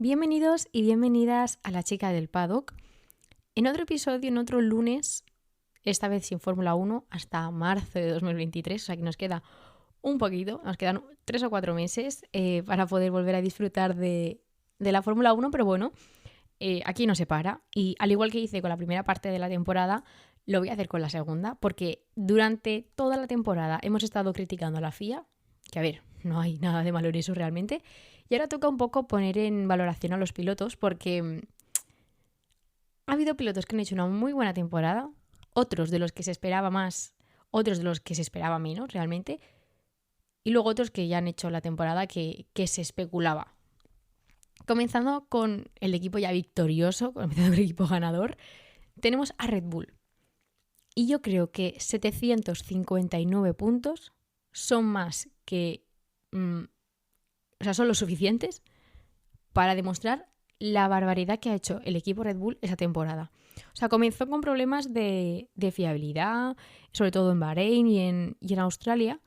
Bienvenidos y bienvenidas a La Chica del Paddock. En otro episodio, en otro lunes, esta vez sin Fórmula 1, hasta marzo de 2023, o sea que nos queda un poquito, nos quedan 3 o 4 meses para poder volver a disfrutar de la Fórmula 1, pero bueno, aquí no se para. Y al igual que hice con la primera parte de la temporada, lo voy a hacer con la segunda, porque durante toda la temporada hemos estado criticando a la FIA, que a ver, no hay nada de malo en eso realmente, y ahora toca un poco poner en valoración a los pilotos, porque ha habido pilotos que han hecho una muy buena temporada, otros de los que se esperaba más, otros de los que se esperaba menos realmente, y luego otros que ya han hecho la temporada que se especulaba. Comenzando con el equipo ya victorioso, comenzando con el equipo ganador, tenemos a Red Bull. Y yo creo que 759 puntos son más que... son los suficientes para demostrar la barbaridad que ha hecho el equipo Red Bull esa temporada. O sea, comenzó con problemas de fiabilidad, sobre todo en Bahrein y en Australia,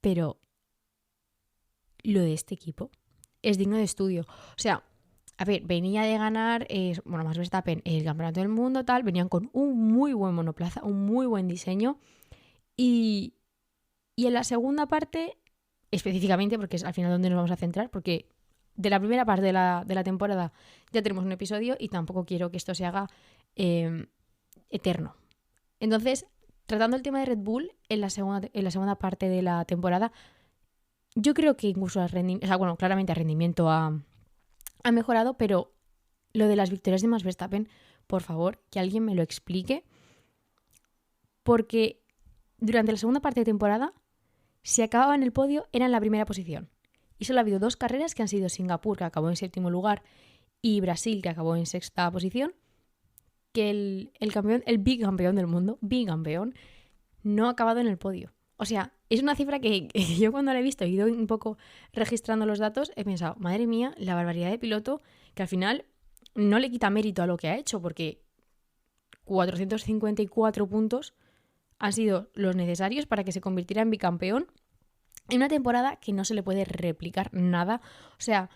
pero lo de este equipo es digno de estudio. O sea, a ver, venía de ganar, Max Verstappen, el campeonato del mundo, tal, venían con un muy buen monoplaza, un muy buen diseño, y en la segunda parte, específicamente, porque es al final donde nos vamos a centrar, porque de la primera parte de la temporada ya tenemos un episodio y tampoco quiero que esto se haga eterno. Entonces, tratando el tema de Red Bull en la segunda parte de la temporada, yo creo que incluso claramente el rendimiento ha mejorado, pero lo de las victorias de Max Verstappen, por favor, que alguien me lo explique, porque durante la segunda parte de temporada, si acababa en el podio, era en la primera posición. Y solo ha habido 2 carreras que han sido Singapur, que acabó en 7º lugar, y Brasil, que acabó en 6ª posición, que el bicampeón del mundo, bicampeón, no ha acabado en el podio. O sea, es una cifra que yo cuando la he visto, he ido un poco registrando los datos, he pensado, madre mía, la barbaridad de piloto, que al final no le quita mérito a lo que ha hecho, porque 454 puntos han sido los necesarios para que se convirtiera en bicampeón en una temporada que no se le puede replicar nada. O sea,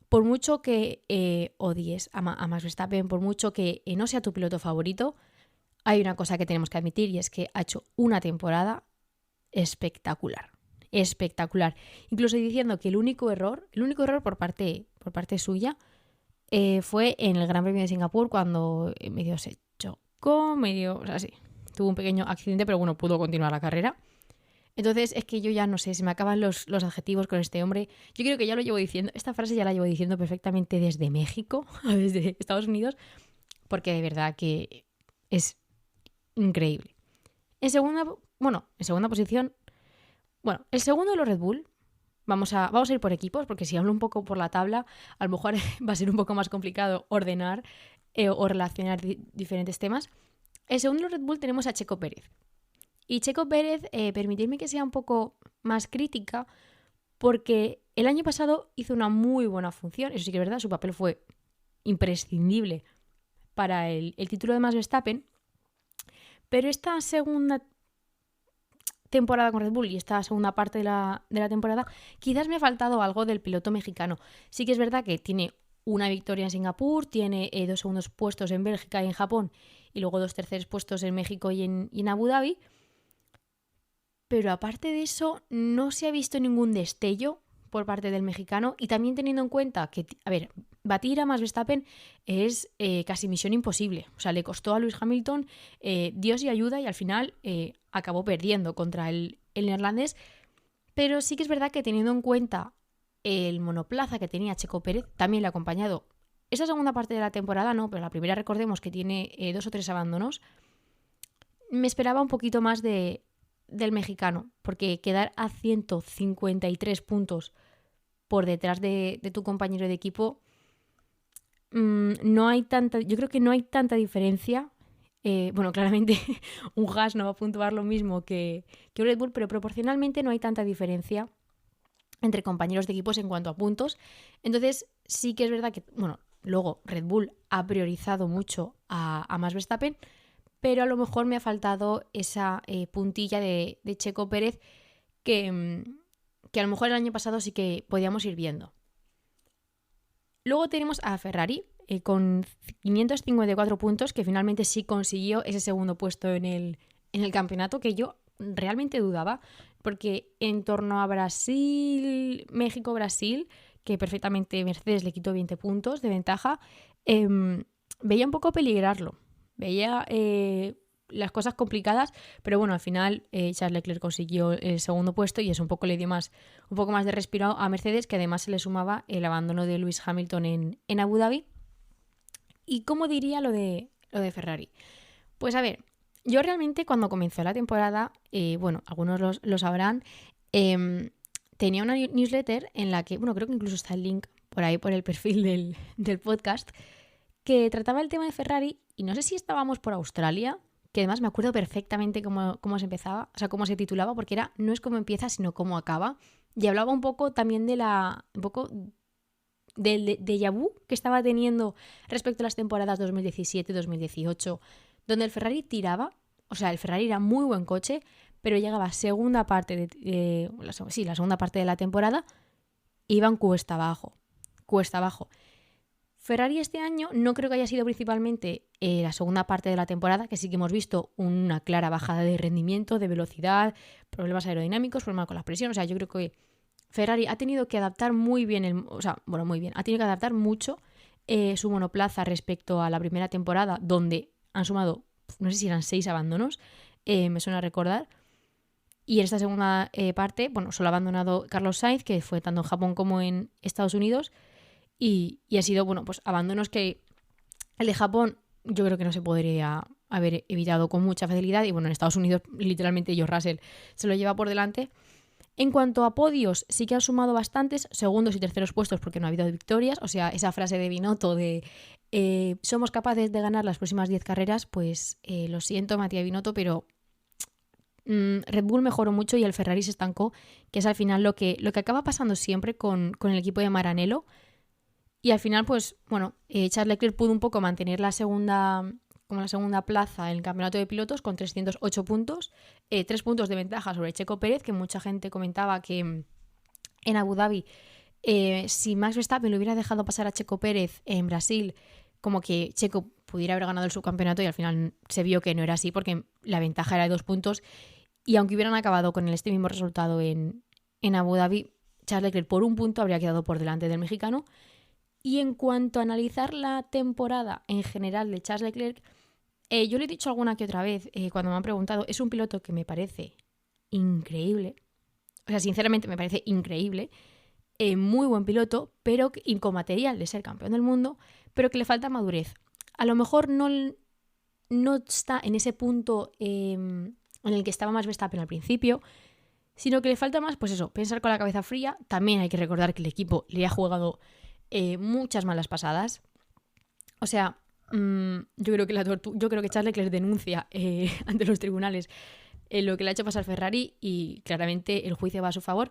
por mucho que odies a Max Verstappen, por mucho que no sea tu piloto favorito, hay una cosa que tenemos que admitir y es que ha hecho una temporada espectacular. Espectacular. Incluso diciendo que el único error por parte suya fue en el Gran Premio de Singapur cuando medio se chocó, tuvo un pequeño accidente, pero bueno, pudo continuar la carrera. Entonces es que yo ya no sé, se me acaban los adjetivos con este hombre. Yo creo que ya lo llevo diciendo, esta frase ya la llevo diciendo perfectamente desde México, desde Estados Unidos, porque de verdad que es increíble. En segunda posición, el segundo de los Red Bull, vamos a ir por equipos, porque si hablo un poco por la tabla, a lo mejor va a ser un poco más complicado ordenar o relacionar diferentes temas. El segundo de los Red Bull tenemos a Checo Pérez. Y Checo Pérez, permitidme que sea un poco más crítica, porque el año pasado hizo una muy buena función, eso sí que es verdad, su papel fue imprescindible para el título de Max Verstappen, pero esta segunda temporada con Red Bull y esta segunda parte de la temporada, quizás me ha faltado algo del piloto mexicano. Sí que es verdad que tiene una victoria en Singapur, tiene 2 segundos puestos en Bélgica y en Japón, y luego 2 terceros puestos en México y en Abu Dhabi. Pero aparte de eso, no se ha visto ningún destello por parte del mexicano, y también teniendo en cuenta que, batir a Max Verstappen es casi misión imposible. O sea, le costó a Lewis Hamilton Dios y ayuda, y al final acabó perdiendo contra el neerlandés. Pero sí que es verdad que teniendo en cuenta el monoplaza que tenía Checo Pérez, también le ha acompañado. Esa segunda parte de la temporada no, pero la primera recordemos que tiene 2 o 3 abandonos. Me esperaba un poquito más del mexicano, porque quedar a 153 puntos por detrás de tu compañero de equipo, yo creo que no hay tanta diferencia. Claramente un Haas no va a puntuar lo mismo que un Red Bull, pero proporcionalmente no hay tanta diferencia entre compañeros de equipos en cuanto a puntos. Entonces sí que es verdad que, luego Red Bull ha priorizado mucho a Max Verstappen, pero a lo mejor me ha faltado esa puntilla de Checo Pérez que a lo mejor el año pasado sí que podíamos ir viendo. Luego tenemos a Ferrari con 554 puntos, que finalmente sí consiguió ese segundo puesto en el campeonato, que yo realmente dudaba, porque en torno a Brasil, México-Brasil, que perfectamente Mercedes le quitó 20 puntos de ventaja, veía un poco peligrarlo. Veía las cosas complicadas, pero bueno, al final Charles Leclerc consiguió el segundo puesto y eso un poco le dio un poco más de respiro a Mercedes, que además se le sumaba el abandono de Lewis Hamilton en Abu Dhabi. ¿Y cómo diría lo de Ferrari? Pues a ver, yo realmente cuando comenzó la temporada, bueno, algunos lo sabrán, tenía una newsletter en la que, bueno, creo que incluso está el link por ahí por el perfil del podcast, que trataba el tema de Ferrari y no sé si estábamos por Australia, que además me acuerdo perfectamente cómo se empezaba, o sea, cómo se titulaba, porque era no es cómo empieza, sino cómo acaba. Y hablaba un poco también un poco del déjà vu que estaba teniendo respecto a las temporadas 2017-2018, donde el Ferrari tiraba, o sea, el Ferrari era muy buen coche, pero llegaba a segunda parte la segunda parte de la temporada, iban cuesta abajo. Ferrari este año no creo que haya sido principalmente la segunda parte de la temporada, que sí que hemos visto una clara bajada de rendimiento, de velocidad, problemas aerodinámicos, problemas con la presión. O sea, yo creo que Ferrari ha tenido que adaptar muy bien, ha tenido que adaptar mucho su monoplaza respecto a la primera temporada, donde han sumado, no sé si eran 6 abandonos, me suena recordar. Y en esta segunda parte, bueno, solo ha abandonado Carlos Sainz, que fue tanto en Japón como en Estados Unidos. Y ha sido, bueno, pues abandonos que el de Japón yo creo que no se podría haber evitado con mucha facilidad. Y bueno, en Estados Unidos literalmente George Russell se lo lleva por delante. En cuanto a podios, sí que han sumado bastantes, segundos y terceros puestos porque no ha habido victorias. O sea, esa frase de Binotto de somos capaces de ganar las próximas 10 carreras, pues lo siento, Matías Binotto, pero Red Bull mejoró mucho y el Ferrari se estancó, que es al final lo que acaba pasando siempre con el equipo de Maranello. Y al final, pues, bueno, Charles Leclerc pudo un poco mantener la segunda plaza en el campeonato de pilotos con 308 puntos, 3 puntos de ventaja sobre Checo Pérez, que mucha gente comentaba que en Abu Dhabi, si Max Verstappen le hubiera dejado pasar a Checo Pérez en Brasil, como que Checo pudiera haber ganado el subcampeonato, y al final se vio que no era así porque la ventaja era de 2 puntos. Y aunque hubieran acabado con este mismo resultado en Abu Dhabi, Charles Leclerc por 1 punto habría quedado por delante del mexicano. Y en cuanto a analizar la temporada en general de Charles Leclerc, yo le he dicho alguna que otra vez cuando me han preguntado, es un piloto que me parece increíble. O sea, sinceramente me parece increíble. Muy buen piloto, pero con material de ser campeón del mundo, pero que le falta madurez. A lo mejor no está en ese punto en el que estaba más Verstappen al principio, sino que le falta más, pues eso, pensar con la cabeza fría. También hay que recordar que el equipo le ha jugado muchas malas pasadas. O sea, yo creo que Charles Leclerc denuncia ante los tribunales lo que le ha hecho pasar Ferrari y claramente el juicio va a su favor.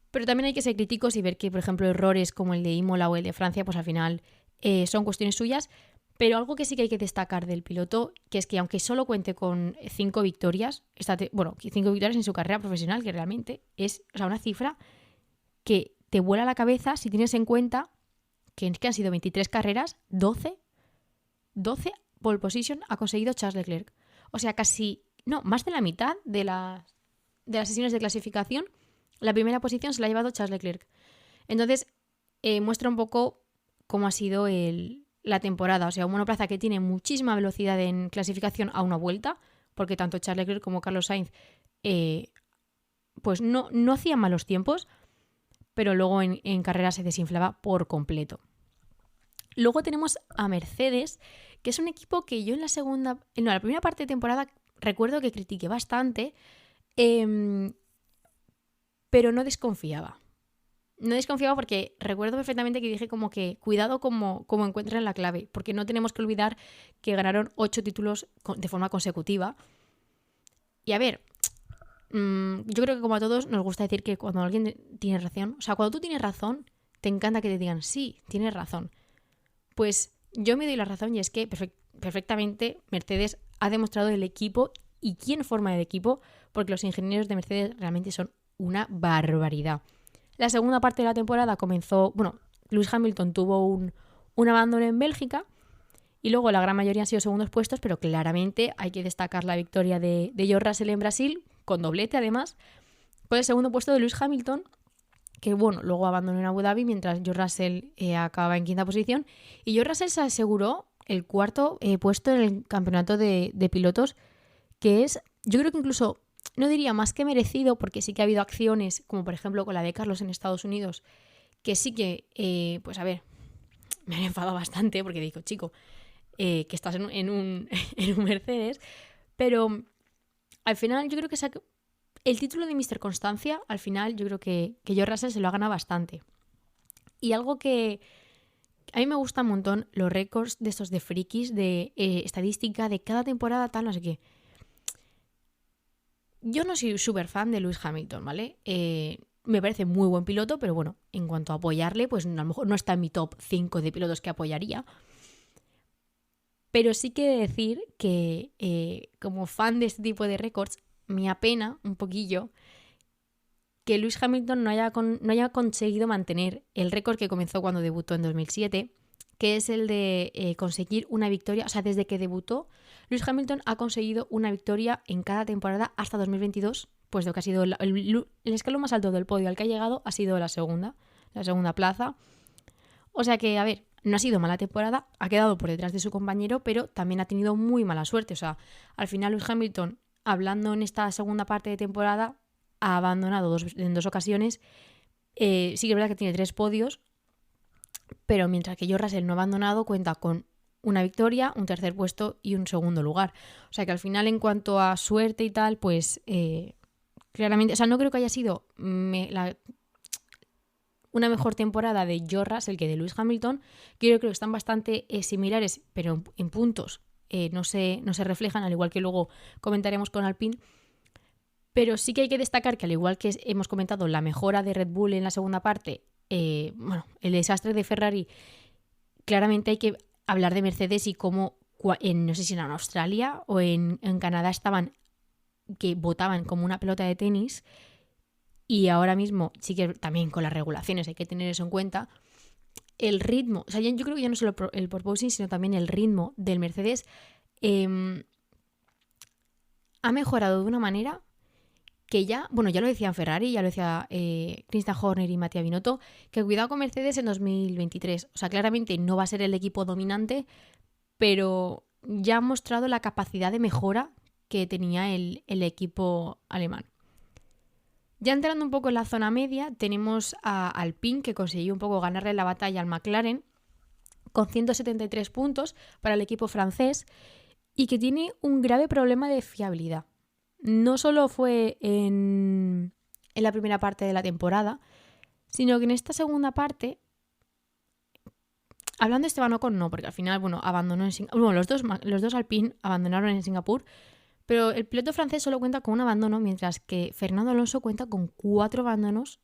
Pero también hay que ser críticos y ver que, por ejemplo, errores como el de Imola o el de Francia, pues al final son cuestiones suyas. Pero algo que sí que hay que destacar del piloto, que es que aunque solo cuente con 5 victorias, 5 victorias en su carrera profesional, que realmente es, o sea, una cifra que te vuela la cabeza si tienes en cuenta que han sido 23 carreras, 12 pole position ha conseguido Charles Leclerc. O sea, más de la mitad de las sesiones de clasificación, la primera posición se la ha llevado Charles Leclerc. Entonces, muestra un poco cómo ha sido la temporada. O sea, un monoplaza que tiene muchísima velocidad en clasificación a una vuelta, porque tanto Charles Leclerc como Carlos Sainz pues no hacían malos tiempos, pero luego en carrera se desinflaba por completo. Luego tenemos a Mercedes, que es un equipo que yo la primera parte de temporada recuerdo que critiqué bastante, pero no desconfiaba. No desconfiaba porque recuerdo perfectamente que dije como que cuidado como encuentran la clave, porque no tenemos que olvidar que ganaron 8 títulos de forma consecutiva. Y a ver, yo creo que como a todos nos gusta decir que cuando alguien tiene razón, o sea, cuando tú tienes razón, te encanta que te digan, sí, tienes razón. Pues yo me doy la razón y es que perfectamente Mercedes ha demostrado el equipo y quién forma el equipo, porque los ingenieros de Mercedes realmente son una barbaridad. La segunda parte de la temporada comenzó, Lewis Hamilton tuvo un abandono en Bélgica y luego la gran mayoría han sido segundos puestos, pero claramente hay que destacar la victoria de George Russell en Brasil, con doblete además, con el segundo puesto de Lewis Hamilton, que bueno, luego abandonó en Abu Dhabi mientras George Russell acaba en quinta posición. Y George Russell se aseguró el cuarto puesto en el campeonato de pilotos, que es, yo creo que incluso, no diría más que merecido, porque sí que ha habido acciones, como por ejemplo con la de Carlos en Estados Unidos, que sí que, pues a ver, me han enfadado bastante porque digo, chico, que estás en un Mercedes, pero al final yo creo que el título de Mr. Constancia, al final yo creo que George Russell se lo ha ganado bastante. Y algo que a mí me gusta un montón, los récords de estos de frikis, de estadística, de cada temporada tal, no sé qué. Yo no soy súper fan de Lewis Hamilton, ¿vale? Me parece muy buen piloto, pero bueno, en cuanto a apoyarle, pues a lo mejor no está en mi top 5 de pilotos que apoyaría. Pero sí que he de decir que como fan de este tipo de récords, me apena un poquillo que Lewis Hamilton no haya conseguido mantener el récord que comenzó cuando debutó en 2007, que es el de conseguir una victoria. O sea, desde que debutó, Lewis Hamilton ha conseguido una victoria en cada temporada hasta 2022, pues lo que ha sido el escalón más alto del podio al que ha llegado ha sido la segunda plaza. O sea que, a ver, no ha sido mala temporada, ha quedado por detrás de su compañero, pero también ha tenido muy mala suerte. O sea, al final Lewis Hamilton, hablando en esta segunda parte de temporada, ha abandonado en dos ocasiones. Sí que es verdad que tiene 3 podios, pero mientras que George Russell no ha abandonado, cuenta con una victoria, un tercer puesto y un segundo lugar. O sea que al final, en cuanto a suerte y tal, pues claramente, o sea, no creo que haya sido una mejor temporada de George Russell que de Lewis Hamilton, que yo creo que están bastante similares, pero en puntos no se reflejan, al igual que luego comentaremos con Alpine. Pero sí que hay que destacar que, al igual que hemos comentado la mejora de Red Bull en la segunda parte, el desastre de Ferrari, claramente hay que hablar de Mercedes y cómo, no sé si en Australia o en Canadá que votaban como una pelota de tenis, y ahora mismo sí que también con las regulaciones hay que tener eso en cuenta. El ritmo, o sea, yo creo que ya no solo el porpoising, sino también el ritmo del Mercedes ha mejorado de una manera que ya lo decían Ferrari, ya lo decía Christian Horner y Mattia Binotto, que cuidado con Mercedes en 2023. O sea, claramente no va a ser el equipo dominante, pero ya ha mostrado la capacidad de mejora que tenía el equipo alemán. Ya entrando un poco en la zona media, tenemos a Alpine, que consiguió un poco ganarle la batalla al McLaren, con 173 puntos para el equipo francés, y que tiene un grave problema de fiabilidad. No solo fue en la primera parte de la temporada, sino que en esta segunda parte, hablando de Esteban Ocon no, porque al final, abandonó en Singapur. Bueno, los dos Alpine abandonaron en Singapur, pero el piloto francés solo cuenta con un abandono, mientras que Fernando Alonso cuenta con 4 abandonos.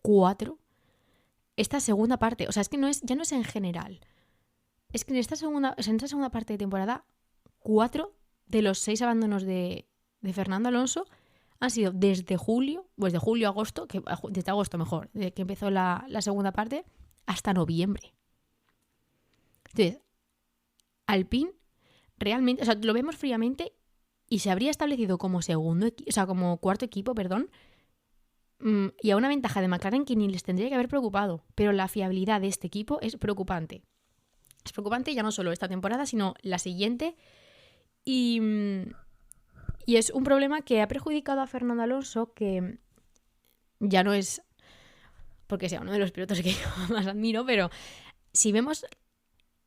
4. Esta segunda parte, o sea, es que ya no es en general. Es que en esta segunda parte de temporada, 4 de los 6 abandonos de Fernando Alonso han sido desde julio a agosto, desde agosto mejor, desde que empezó la segunda parte, hasta noviembre. Entonces, Alpine realmente, o sea, lo vemos fríamente y se habría establecido como como cuarto equipo, y a una ventaja de McLaren que ni les tendría que haber preocupado, pero la fiabilidad de este equipo es preocupante. Es preocupante ya no solo esta temporada, sino la siguiente, y es un problema que ha perjudicado a Fernando Alonso, que ya no es porque sea uno de los pilotos que yo más admiro, pero si vemos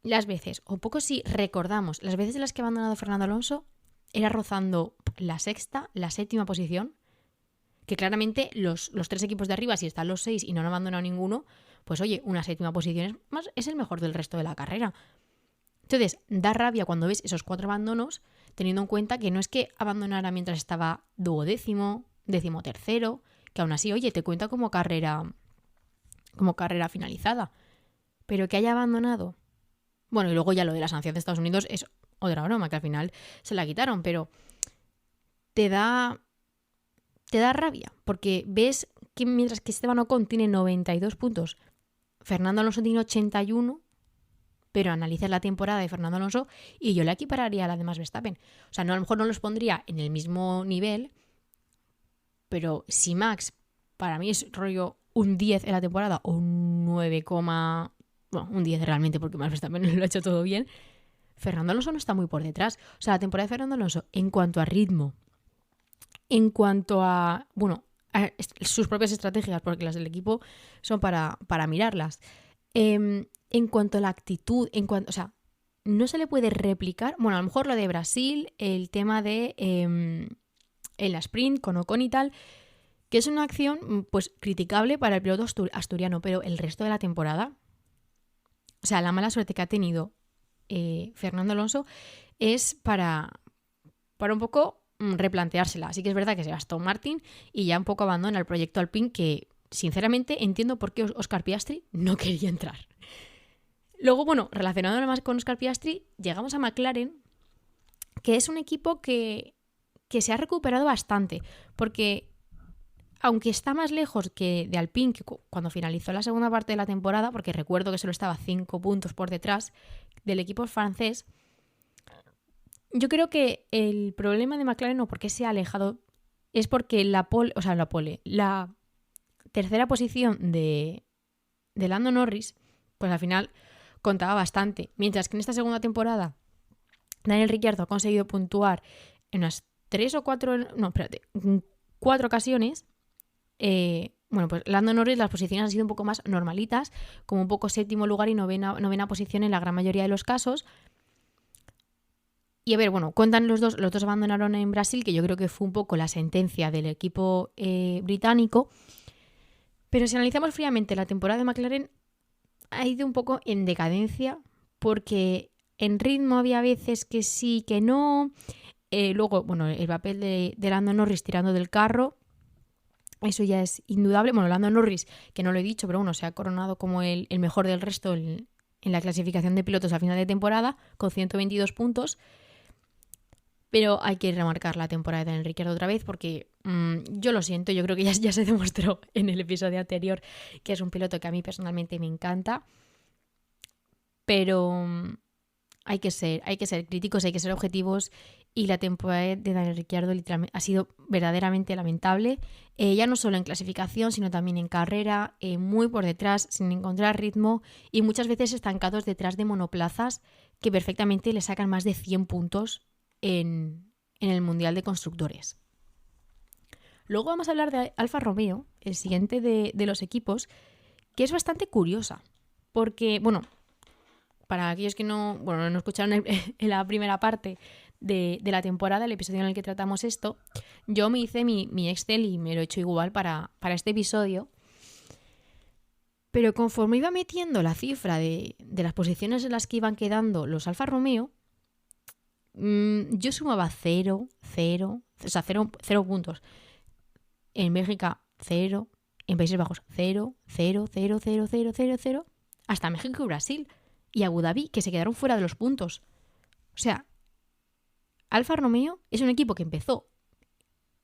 las veces, o poco si recordamos las veces en las que ha abandonado Fernando Alonso, era rozando la sexta, la séptima posición, que claramente los 3 equipos de arriba, si están los 6 y no han abandonado ninguno, pues oye, una séptima posición es el mejor del resto de la carrera. Entonces, da rabia cuando ves esos 4 abandonos, teniendo en cuenta que no es que abandonara mientras estaba 12º, 13º, que aún así, oye, te cuenta como carrera finalizada, pero que haya abandonado. Bueno, y luego ya lo de la sanción de Estados Unidos es otra broma, que al final se la quitaron, pero te da rabia, porque ves que mientras que Esteban Ocon tiene 92 puntos Fernando Alonso tiene 81, pero analizas la temporada de Fernando Alonso y yo la equipararía a la de Max Verstappen. O sea, no, a lo mejor no los pondría en el mismo nivel, pero si Max para mí es rollo un 10 en la temporada o un 9, bueno, un 10 realmente porque Max Verstappen lo ha hecho todo bien, Fernando Alonso no está muy por detrás. O sea, la temporada de Fernando Alonso en cuanto a ritmo, en cuanto a, bueno, a sus propias estrategias, porque las del equipo son para mirarlas. En cuanto a la actitud, o sea, no se le puede replicar. Bueno, a lo mejor lo de Brasil, el tema de en la sprint con Ocon y tal, que es una acción pues criticable para el piloto asturiano, pero el resto de la temporada, o sea, la mala suerte que ha tenido Fernando Alonso es para un poco replanteársela. Así que es verdad que se va Aston Martin y ya un poco abandona el proyecto Alpine, que sinceramente entiendo por qué Oscar Piastri no quería entrar. Luego, bueno, relacionándolo más con Oscar Piastri, llegamos a McLaren, que es un equipo que se ha recuperado bastante, porque aunque está más lejos que de Alpine, que cuando finalizó la segunda parte de la temporada, porque recuerdo que solo estaba 5 puntos por detrás del equipo francés, yo creo que el problema de McLaren, no porque se ha alejado, es porque la tercera posición de Lando Norris, pues al final contaba bastante. Mientras que en esta segunda temporada Daniel Ricciardo ha conseguido puntuar en unas 4 ocasiones. Bueno, pues Lando Norris las posiciones han sido un poco más normalitas, como un poco séptimo lugar y novena posición en la gran mayoría de los casos. Y a ver, bueno, cuentan los dos abandonaron en Brasil, que yo creo que fue un poco la sentencia del equipo británico. Pero si analizamos fríamente la temporada de McLaren, ha ido un poco en decadencia, porque en ritmo había veces que sí, que no. Luego, bueno, el papel de Lando Norris tirando del carro, eso ya es indudable. Bueno, Lando Norris, que no lo he dicho, pero bueno, se ha coronado como el mejor del resto en la clasificación de pilotos a final de temporada, con 122 puntos. Pero hay que remarcar la temporada de Daniel Ricciardo otra vez, porque yo lo siento, yo creo que ya se demostró en el episodio anterior que es un piloto que a mí personalmente me encanta. Pero hay que ser críticos, hay que ser objetivos, y la temporada de Daniel Ricciardo literalmente ha sido verdaderamente lamentable, ya no solo en clasificación sino también en carrera, muy por detrás, sin encontrar ritmo y muchas veces estancados detrás de monoplazas que perfectamente le sacan más de 100 puntos en el Mundial de Constructores. Luego vamos a hablar de Alfa Romeo, el siguiente de los equipos, que es bastante curiosa, porque, bueno, para aquellos que no escucharon en la primera parte de la temporada, el episodio en el que tratamos esto, yo me hice mi Excel y me lo he hecho igual para este episodio. Pero conforme iba metiendo la cifra de las posiciones en las que iban quedando los Alfa Romeo, yo sumaba 0 puntos. En Bélgica, 0. En Países Bajos, 0, 0, 0, 0, 0, 0, 0. Hasta México y Brasil. Y Abu Dhabi, que se quedaron fuera de los puntos. O sea, Alfa Romeo es un equipo que empezó,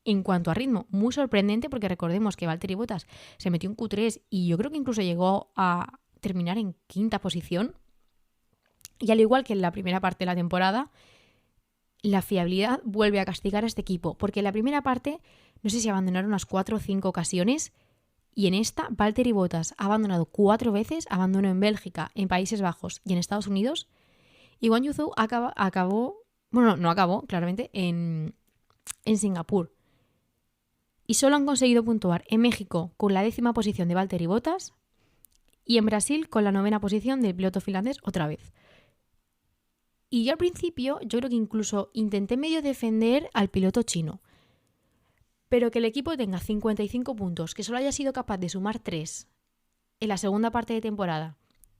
en cuanto a ritmo, muy sorprendente, porque recordemos que Valtteri Bottas se metió en Q3 y yo creo que incluso llegó a terminar en 5ª posición. Y al igual que en la primera parte de la temporada, la fiabilidad vuelve a castigar a este equipo, porque en la primera parte, no sé si abandonaron unas 4 o 5 ocasiones, y en esta, Valtteri Bottas ha abandonado 4 veces, abandonó en Bélgica, en Países Bajos y en Estados Unidos, y Guan Yu Zhou no acabó, claramente, en Singapur. Y solo han conseguido puntuar en México con la 10ª posición de Valtteri Bottas y en Brasil con la 9ª posición del piloto finlandés otra vez. Y yo al principio, yo creo que incluso intenté medio defender al piloto chino. Pero que el equipo tenga 55 puntos, que solo haya sido capaz de sumar 3 en la segunda parte de temporada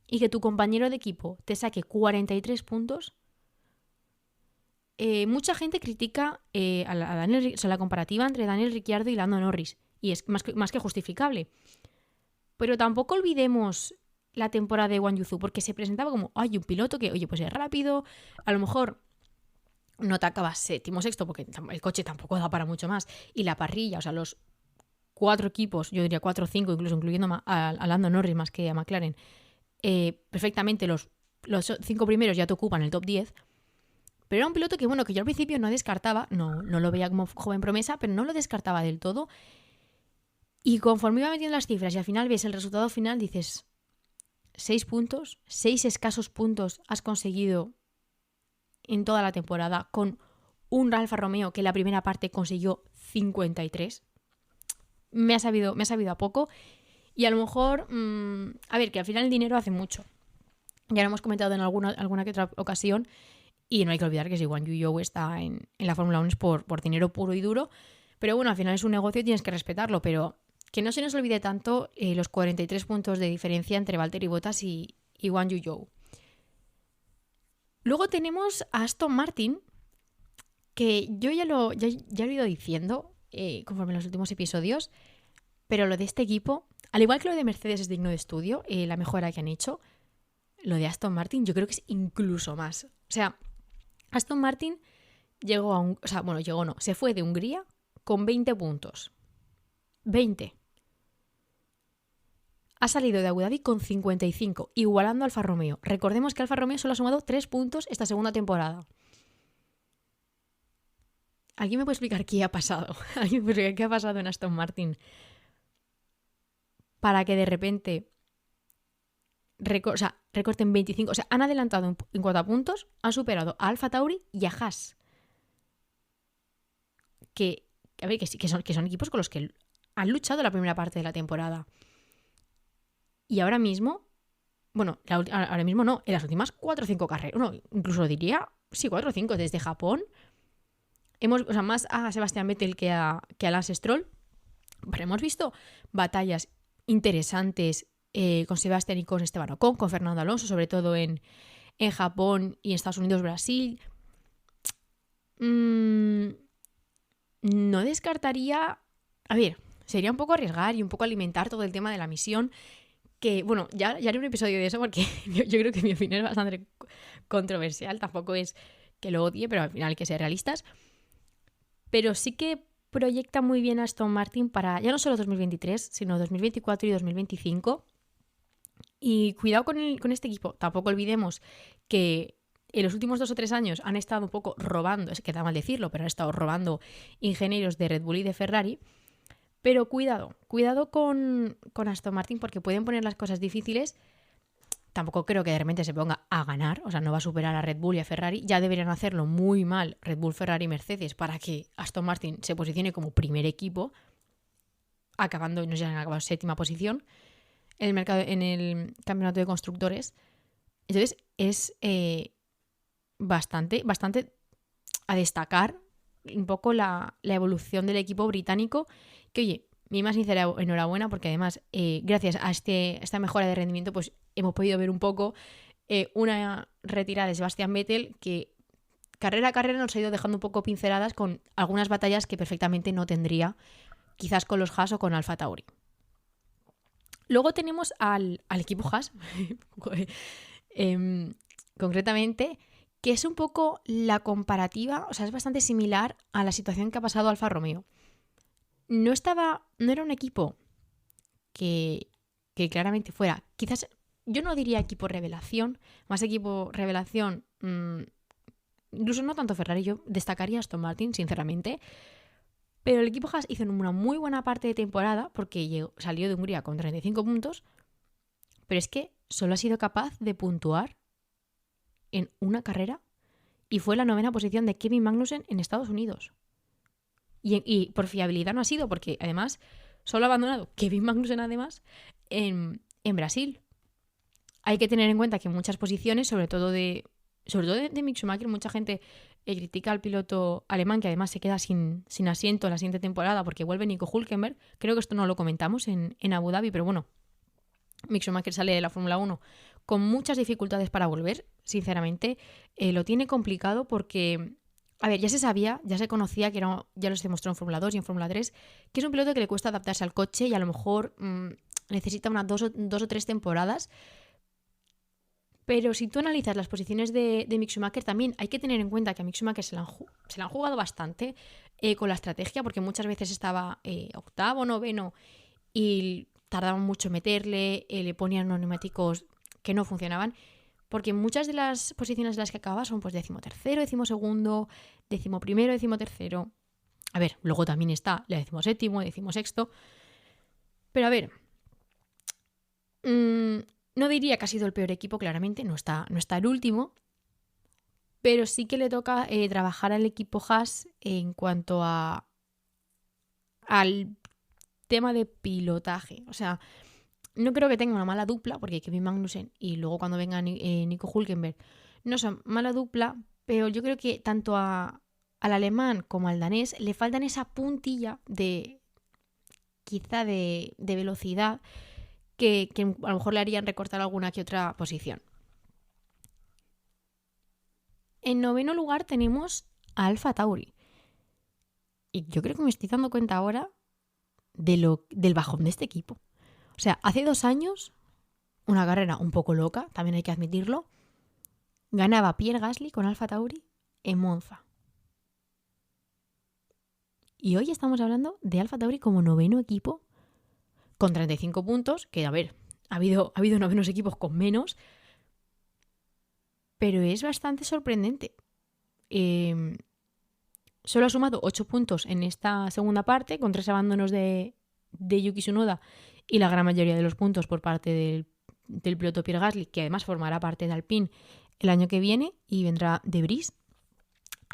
y que tu compañero de equipo te saque 43 puntos, mucha gente critica a Daniel, o sea, la comparativa entre Daniel Ricciardo y Lando Norris, y es más que justificable. Pero tampoco olvidemos la temporada de Guan Yu Zhou, porque se presentaba como, un piloto que, oye, pues es rápido, a lo mejor no te acabas 7º, 6º, porque el coche tampoco da para mucho más, y la parrilla, o sea, los 4 equipos, yo diría 4 o 5, incluso incluyendo a Lando Norris más que a McLaren, perfectamente los 5 primeros ya te ocupan el top 10. Pero era un piloto que, bueno, que yo al principio no descartaba, no lo veía como joven promesa, pero no lo descartaba del todo. Y conforme iba metiendo las cifras y al final ves el resultado final, dices, 6 puntos, 6 escasos puntos has conseguido en toda la temporada con un Alfa Romeo que en la primera parte consiguió 53. Me ha sabido a poco. Y a lo mejor, a ver, que al final el dinero hace mucho. Ya lo hemos comentado en alguna que otra ocasión. Y no hay que olvidar que si Guan Yu Zhou está en la Fórmula 1 es por dinero puro y duro. Pero bueno, al final es un negocio y tienes que respetarlo. Pero que no se nos olvide tanto los 43 puntos de diferencia entre Valtteri Bottas y Guan Yu Zhou. Luego tenemos a Aston Martin, que yo ya lo he ido diciendo conforme en los últimos episodios, pero lo de este equipo, al igual que lo de Mercedes es digno de estudio, la mejora que han hecho, lo de Aston Martin yo creo que es incluso más. O sea, Aston Martin se fue de Hungría con 20 puntos. 20. Ha salido de Abu Dhabi con 55, igualando a Alfa Romeo. Recordemos que Alfa Romeo solo ha sumado 3 puntos esta segunda temporada. ¿Alguien me puede explicar qué ha pasado? ¿Alguien me puede explicar qué ha pasado en Aston Martin para que de repente recorten 25? O sea, han adelantado en cuanto a puntos, han superado a Alfa Tauri y a Haas. Que son equipos con los que han luchado la primera parte de la temporada. Y ahora mismo, bueno, ahora mismo no, en las últimas 4 o 5 carreras, no, incluso diría, sí, 4 o 5 desde Japón. Más a Sebastián Vettel que a Lance Stroll, pero hemos visto batallas interesantes con Sebastián y con Esteban Ocon, con Fernando Alonso, sobre todo en Japón y en Estados Unidos, Brasil. No descartaría... A ver, sería un poco arriesgar y un poco alimentar todo el tema de la misión, que, bueno, ya haré un episodio de eso porque yo creo que mi opinión es bastante controversial, tampoco es que lo odie, pero al final hay que ser realistas. Pero sí que proyecta muy bien a Aston Martin para ya no solo 2023, sino 2024 y 2025. Y cuidado con este equipo. Tampoco olvidemos que en los últimos 2 o 3 años han estado un poco robando, es que da mal decirlo, pero han estado robando ingenieros de Red Bull y de Ferrari. Pero cuidado con Aston Martin porque pueden poner las cosas difíciles. Tampoco creo que de repente se ponga a ganar, o sea, no va a superar a Red Bull y a Ferrari. Ya deberían hacerlo muy mal Red Bull, Ferrari y Mercedes para que Aston Martin se posicione como primer equipo, acabando, no sé si han acabado 7ª posición en el campeonato de constructores. Entonces es bastante a destacar un poco la evolución del equipo británico, que oye, mi más sincera enhorabuena porque además gracias a esta mejora de rendimiento pues hemos podido ver un poco una retirada de Sebastián Vettel que carrera a carrera nos ha ido dejando un poco pinceladas con algunas batallas que perfectamente no tendría quizás con los Haas o con Alfa Tauri. Luego tenemos al equipo Haas concretamente, que es un poco la comparativa, o sea, es bastante similar a la situación que ha pasado Alfa Romeo. No era un equipo que claramente fuera, quizás, yo no diría equipo revelación, más equipo revelación, incluso no tanto Ferrari, yo destacaría Aston Martin, sinceramente, pero el equipo Haas hizo una muy buena parte de temporada porque salió de Hungría con 35 puntos, pero es que solo ha sido capaz de puntuar en una carrera y fue la 9ª posición de Kevin Magnussen en Estados Unidos. Y por fiabilidad no ha sido, porque además solo ha abandonado Kevin Magnussen además en Brasil. Hay que tener en cuenta que en muchas posiciones, sobre todo de Mick Schumacher, mucha gente critica al piloto alemán que además se queda sin asiento la siguiente temporada porque vuelve Nico Hülkenberg. Creo que esto no lo comentamos en Abu Dhabi, pero bueno, Mick Schumacher sale de la Fórmula 1 con muchas dificultades para volver, sinceramente. Lo tiene complicado porque, a ver, ya se sabía, ya se conocía, que ya lo se demostró en Fórmula 2 y en Fórmula 3, que es un piloto que le cuesta adaptarse al coche y a lo mejor necesita unas 2 o 3 temporadas Pero si tú analizas las posiciones de Mick Schumacher, también hay que tener en cuenta que a Mick Schumacher se la han jugado bastante con la estrategia, porque muchas veces estaba octavo, noveno, y tardaban mucho en meterle, le ponían unos neumáticos que no funcionaban, porque muchas de las posiciones en las que acaba son pues 13º, 12º, 11º, 13º. A ver, luego también está la 17º, 16º. Pero a ver, no diría que ha sido el peor equipo, claramente, no está el último, pero sí que le toca trabajar al equipo Haas en cuanto al tema de pilotaje. O sea, no creo que tenga una mala dupla, porque Kevin Magnussen y luego cuando venga Nico Hülkenberg no son mala dupla, pero yo creo que tanto al alemán como al danés le faltan esa puntilla de quizá de velocidad que a lo mejor le harían recortar alguna que otra posición. En noveno lugar tenemos a Alfa Tauri. Y yo creo que me estoy dando cuenta ahora del bajón de este equipo. O sea, hace 2 años, una carrera un poco loca, también hay que admitirlo, ganaba Pierre Gasly con Alfa Tauri en Monza. Y hoy estamos hablando de Alfa Tauri como noveno equipo con 35 puntos, que a ver, ha habido novenos equipos con menos, pero es bastante sorprendente. Solo ha sumado 8 puntos en esta segunda parte, con 3 abandonos de Yuki Tsunoda y la gran mayoría de los puntos por parte del piloto Pierre Gasly, que además formará parte de Alpine el año que viene y vendrá de Vries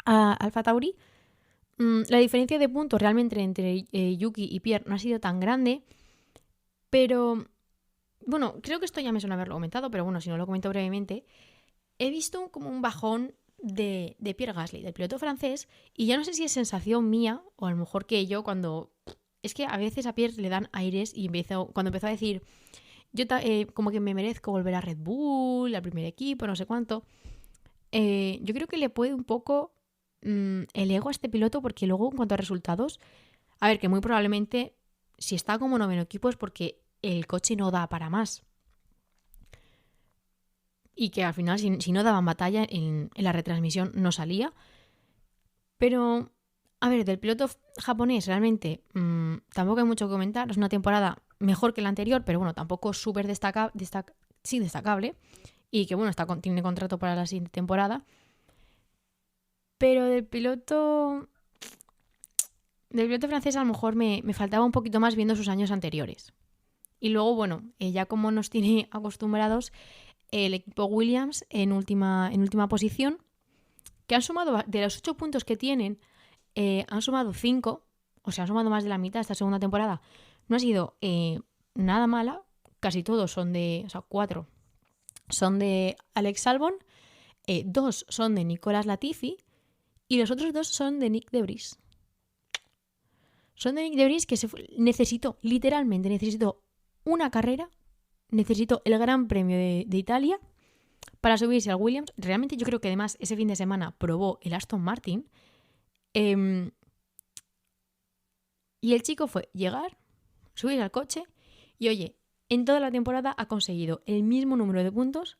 a Alfa Tauri. La diferencia de puntos realmente entre Yuki y Pierre no ha sido tan grande, pero bueno, creo que esto ya me suena haberlo comentado, pero bueno, si no lo comento brevemente, he visto como un bajón de Pierre Gasly, del piloto francés, y ya no sé si es sensación mía o a lo mejor que yo cuando... Es que a veces a Pierre le dan aires y cuando empezó a decir yo como que me merezco volver a Red Bull, al primer equipo, no sé cuánto, yo creo que le puede un poco el ego a este piloto, porque luego en cuanto a resultados, a ver, que muy probablemente si está como noveno equipo es porque el coche no da para más. Y que al final, si no daban batalla, en la retransmisión no salía. Pero, a ver, del piloto japonés realmente tampoco hay mucho que comentar. Es una temporada mejor que la anterior, pero bueno, tampoco súper destacable. Y que bueno, tiene contrato para la siguiente temporada. Pero del piloto francés a lo mejor me faltaba un poquito más viendo sus años anteriores. Y luego, bueno, ya como nos tiene acostumbrados, el equipo Williams en última posición, que han sumado, de los 8 puntos que tienen, han sumado 5, o sea, han sumado más de la mitad esta segunda temporada. No ha sido nada mala, casi todos son o sea, 4 son de Alex Albon, 2 son de Nicolas Latifi y los otros 2 son de Nick de Vries. Son de Nick de Vries que literalmente necesitó una carrera, necesitó el Gran Premio de Italia para subirse al Williams. Realmente yo creo que además ese fin de semana probó el Aston Martin. Y el chico fue llegar, subir al coche y oye, en toda la temporada ha conseguido el mismo número de puntos.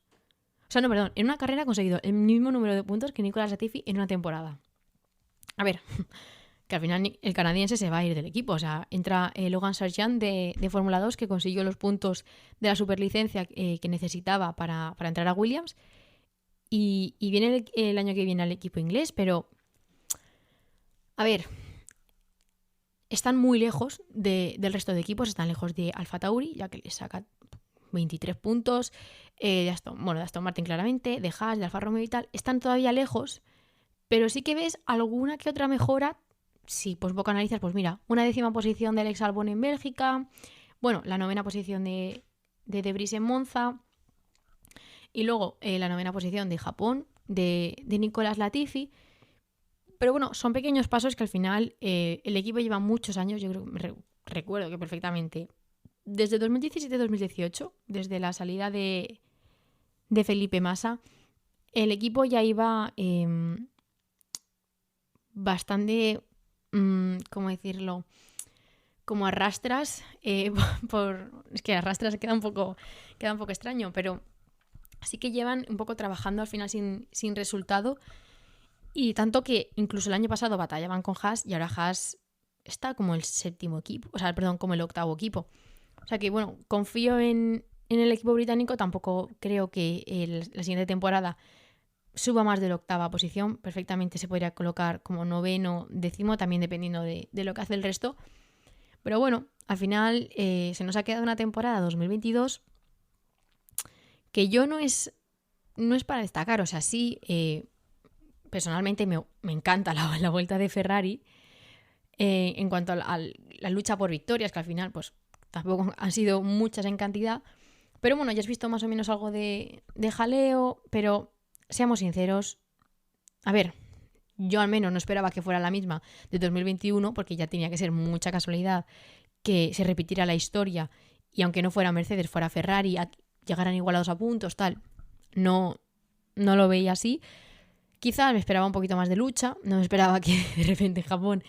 O sea, no, perdón, en una carrera ha conseguido el mismo número de puntos que Nicolas Latifi en una temporada. A ver, que al final el canadiense se va a ir del equipo. O sea, entra Logan Sargent de Fórmula 2, que consiguió los puntos de la superlicencia que necesitaba para entrar a Williams. Y viene el año que viene al equipo inglés, pero... A ver, están muy lejos del resto de equipos, están lejos de Alfa Tauri, ya que les saca 23 puntos, de Aston Martin claramente, de Haas, de Alfa Romeo y tal, están todavía lejos, pero sí que ves alguna que otra mejora. Sí, pues poco analizas, pues mira, una 10ª posición de Alex Albon en Bélgica, bueno, la 9ª posición de Vries en Monza, y luego la 9ª posición de Japón, de Nicolas Latifi. Pero bueno, son pequeños pasos que al final el equipo lleva muchos años, yo creo que recuerdo que perfectamente, desde 2017-2018, desde la salida de Felipe Massa, el equipo ya iba bastante, ¿cómo decirlo? Como arrastras, es que arrastras queda un poco extraño, pero Así que llevan un poco trabajando al final sin resultado. Y tanto que incluso el año pasado batallaban con Haas y ahora Haas está como el séptimo equipo, o sea, perdón, como el octavo equipo. O sea que, bueno, confío en el equipo británico, tampoco creo que la siguiente temporada suba más de la octava posición, perfectamente se podría colocar como noveno, décimo, también dependiendo de lo que hace el resto. Pero bueno, al final se nos ha quedado una temporada 2022 que no es para destacar, o sea, sí, personalmente me encanta la vuelta de Ferrari en cuanto a la lucha por victorias, que al final pues tampoco han sido muchas en cantidad, pero bueno, ya has visto más o menos algo de jaleo, pero seamos sinceros, a ver, yo al menos no esperaba que fuera la misma de 2021, porque ya tenía que ser mucha casualidad que se repitiera la historia y aunque no fuera Mercedes, fuera Ferrari, llegaran igualados a puntos, tal, no lo veía así. Quizás me esperaba un poquito más de lucha, no me esperaba que de repente en Japón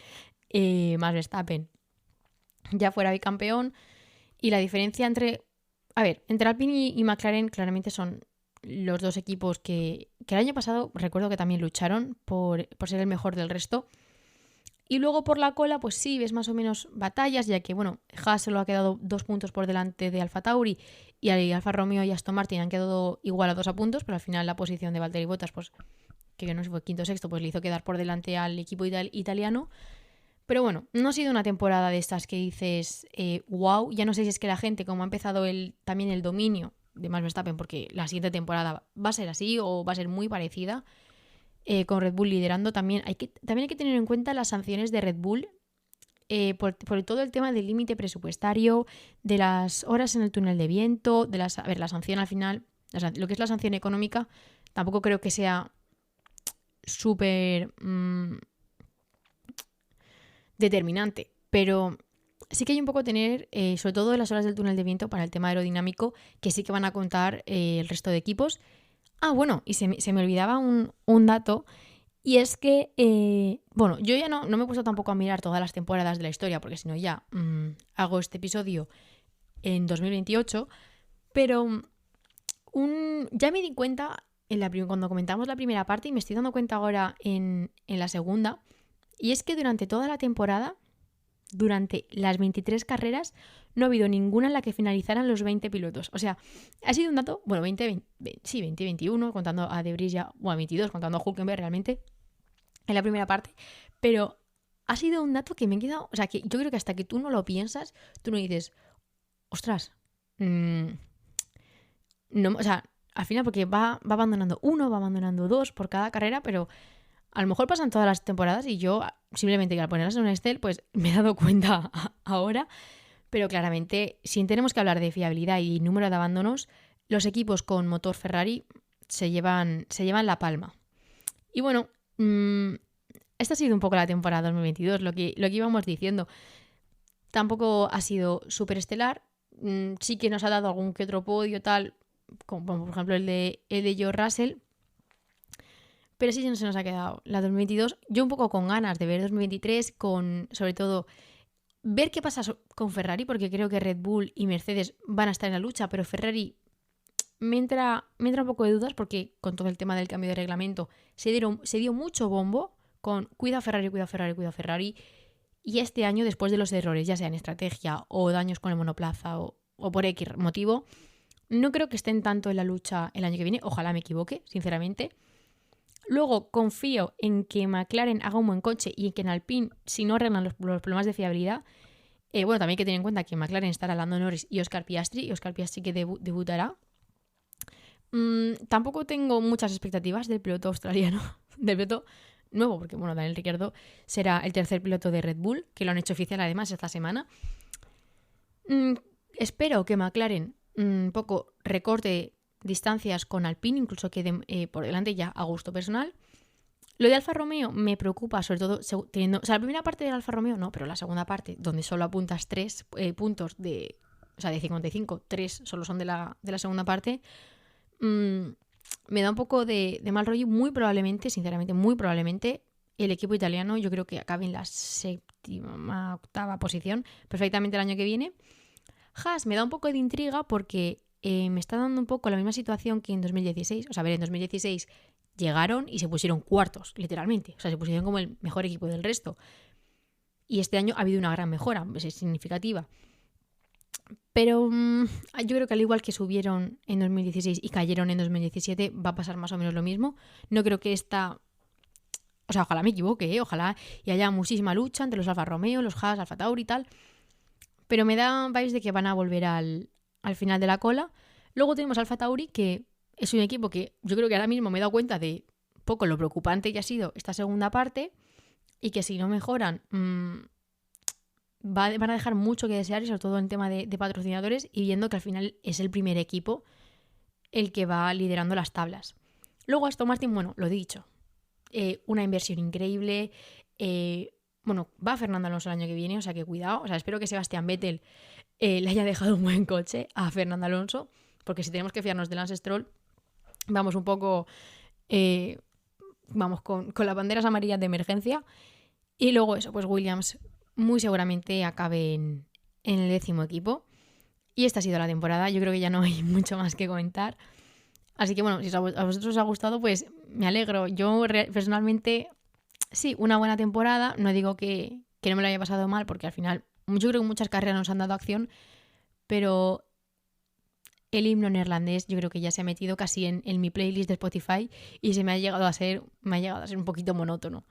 Max Verstappen ya fuera bicampeón y la diferencia entre Alpine y McLaren claramente son los dos equipos que el año pasado recuerdo que también lucharon por ser el mejor del resto. Y luego por la cola, pues sí, ves más o menos batallas, ya que, bueno, Haas solo ha quedado 2 puntos por delante de Alfa Tauri y Alfa Romeo y Aston Martin han quedado igualados a puntos, pero al final la posición de Valtteri Bottas, pues, que no sé si fue quinto o sexto, pues le hizo quedar por delante al equipo italiano. Pero bueno, no ha sido una temporada de estas que dices, wow, ya no sé si es que la gente, como ha empezado también el dominio de Max Verstappen, porque la siguiente temporada va a ser así o va a ser muy parecida, con Red Bull liderando, también hay que tener en cuenta las sanciones de Red Bull por todo el tema del límite presupuestario, de las horas en el túnel de viento, la sanción al final, lo que es la sanción económica, tampoco creo que sea súper determinante, pero sí que hay un poco tener, sobre todo de las horas del túnel de viento para el tema aerodinámico, que sí que van a contar el resto de equipos. Ah, bueno, y se me olvidaba un dato, y es que, bueno, yo ya no me he puesto tampoco a mirar todas las temporadas de la historia, porque si no ya hago este episodio en 2028, pero ya me di cuenta cuando comentamos la primera parte y me estoy dando cuenta ahora en la segunda, y es que durante toda la temporada, durante las 23 carreras, no ha habido ninguna en la que finalizaran los 20 pilotos. O sea, ha sido un dato, bueno, 20 y 21, contando a De Vries ya, bueno, 22, contando a Hülkenberg realmente, en la primera parte, pero ha sido un dato que me he quedado, o sea, que yo creo que hasta que tú no lo piensas, tú no dices, ostras, no, o sea, al final porque va abandonando uno, va abandonando dos por cada carrera, pero a lo mejor pasan todas las temporadas y yo simplemente al ponerlas en un Excel, pues me he dado cuenta ahora, pero claramente, si tenemos que hablar de fiabilidad y número de abandonos, los equipos con motor Ferrari se llevan la palma. Y bueno, esta ha sido un poco la temporada 2022, lo que íbamos diciendo. Tampoco ha sido súper estelar, sí que nos ha dado algún que otro podio tal, como por ejemplo el de George Russell, pero sí se nos ha quedado la 2022. Yo un poco con ganas de ver 2023, con sobre todo ver qué pasa con Ferrari, porque creo que Red Bull y Mercedes van a estar en la lucha, pero Ferrari me entra un poco de dudas porque con todo el tema del cambio de reglamento se dio mucho bombo con cuida Ferrari, cuida Ferrari, cuida Ferrari. Y este año, después de los errores, ya sea en estrategia o daños con el monoplaza o por X motivo, no creo que estén tanto en la lucha el año que viene. Ojalá me equivoque, sinceramente. Luego confío en que McLaren haga un buen coche y en que en Alpine, si no arreglan los problemas de fiabilidad, bueno, también hay que tener en cuenta que en McLaren estará Lando Norris y Oscar Piastri que debutará. Tampoco tengo muchas expectativas del piloto australiano, del piloto nuevo, porque bueno, Daniel Ricciardo será el tercer piloto de Red Bull, que lo han hecho oficial además esta semana. Espero que McLaren un poco recorte distancias con Alpine, incluso quede por delante ya a gusto personal. Lo de Alfa Romeo me preocupa, sobre todo teniendo... O sea, la primera parte del Alfa Romeo no, pero la segunda parte, donde solo apuntas 3 puntos de 55, 3 solo son de la segunda parte, me da un poco de mal rollo. Muy probablemente, sinceramente, muy probablemente el equipo italiano yo creo que acabe en la séptima, octava posición perfectamente el año que viene. Haas me da un poco de intriga porque me está dando un poco la misma situación que en 2016. O sea, a ver, en 2016 llegaron y se pusieron cuartos, literalmente. O sea, se pusieron como el mejor equipo del resto. Y este año ha habido una gran mejora, pues es significativa. Pero yo creo que al igual que subieron en 2016 y cayeron en 2017, va a pasar más o menos lo mismo. No creo que esta... O sea, ojalá me equivoque, ojalá y haya muchísima lucha entre los Alfa Romeo, los Haas, Alfa Tauri y tal. Pero me da vibes de que van a volver al final de la cola. Luego tenemos Alfa Tauri, que es un equipo que yo creo que ahora mismo me he dado cuenta de poco lo preocupante que ha sido esta segunda parte y que si no mejoran van a dejar mucho que desear, y sobre todo en tema de patrocinadores, y viendo que al final es el primer equipo el que va liderando las tablas. Luego Aston Martin, bueno, lo he dicho, una inversión increíble. Bueno, va Fernando Alonso el año que viene, o sea que cuidado. O sea, espero que Sebastián Vettel le haya dejado un buen coche a Fernando Alonso, porque si tenemos que fiarnos de Lance Stroll, vamos un poco... vamos con las banderas amarillas de emergencia. Y luego eso, pues Williams muy seguramente acabe en el 10º equipo. Y esta ha sido la temporada. Yo creo que ya no hay mucho más que comentar. Así que bueno, si a vosotros os ha gustado, pues me alegro. Yo personalmente, sí, una buena temporada. No digo que no me lo haya pasado mal, porque al final yo creo que muchas carreras nos han dado acción, pero el himno neerlandés yo creo que ya se ha metido casi en mi playlist de Spotify y me ha llegado a ser un poquito monótono.